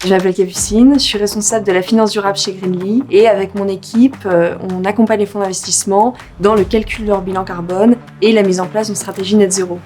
Je m'appelle Capucine, je suis responsable de la finance durable chez Greenly et avec mon équipe, on accompagne les fonds d'investissement dans le calcul de leur bilan carbone et la mise en place d'une stratégie net zéro.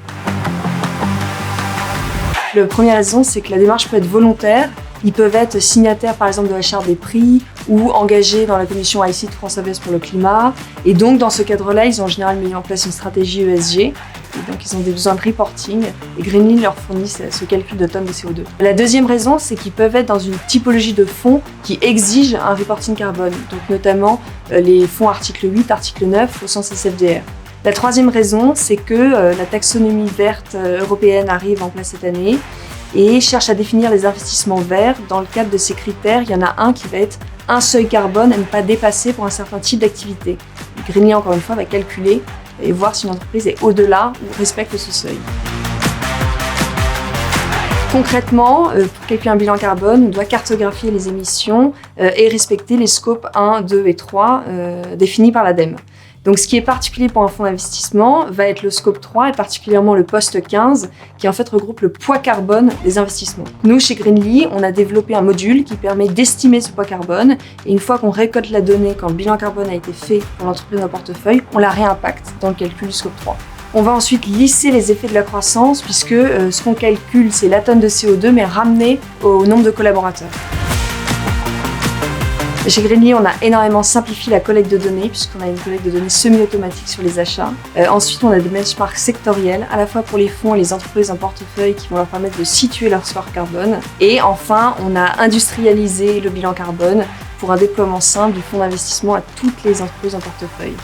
La première raison, c'est que la démarche peut être volontaire. Ils peuvent être signataires par exemple de la charte des prix ou engagés dans la commission ICIT France Invest pour le climat. Et donc dans ce cadre-là, ils ont en général mis en place une stratégie ESG. Et donc ils ont des besoins de reporting et Greenly leur fournit ce calcul de tonnes de CO2. La deuxième raison, c'est qu'ils peuvent être dans une typologie de fonds qui exige un reporting carbone, donc notamment les fonds article 8, article 9 au sens SFDR. La troisième raison, c'est que la taxonomie verte européenne arrive en place cette année et cherche à définir les investissements verts. Dans le cadre de ces critères, il y en a un qui va être un seuil carbone à ne pas dépasser pour un certain type d'activité. Greenly, encore une fois, va calculer et voir si une entreprise est au-delà ou respecte ce seuil. Concrètement, pour calculer un bilan carbone, on doit cartographier les émissions et respecter les scopes 1, 2 et 3 définis par l'ADEME. Donc ce qui est particulier pour un fonds d'investissement va être le scope 3 et particulièrement le poste 15 qui en fait regroupe le poids carbone des investissements. Nous chez Greenly, on a développé un module qui permet d'estimer ce poids carbone et une fois qu'on récolte la donnée, quand le bilan carbone a été fait pour l'entreprise en portefeuille, on la réimpacte dans le calcul du scope 3. On va ensuite lisser les effets de la croissance puisque ce qu'on calcule c'est la tonne de CO2 mais ramené au nombre de collaborateurs. Chez Greenly, on a énormément simplifié la collecte de données puisqu'on a une collecte de données semi-automatique sur les achats. Ensuite, on a des benchmarks sectoriels, à la fois pour les fonds et les entreprises en portefeuille qui vont leur permettre de situer leur score carbone. Et enfin, on a industrialisé le bilan carbone pour un déploiement simple du fonds d'investissement à toutes les entreprises en portefeuille.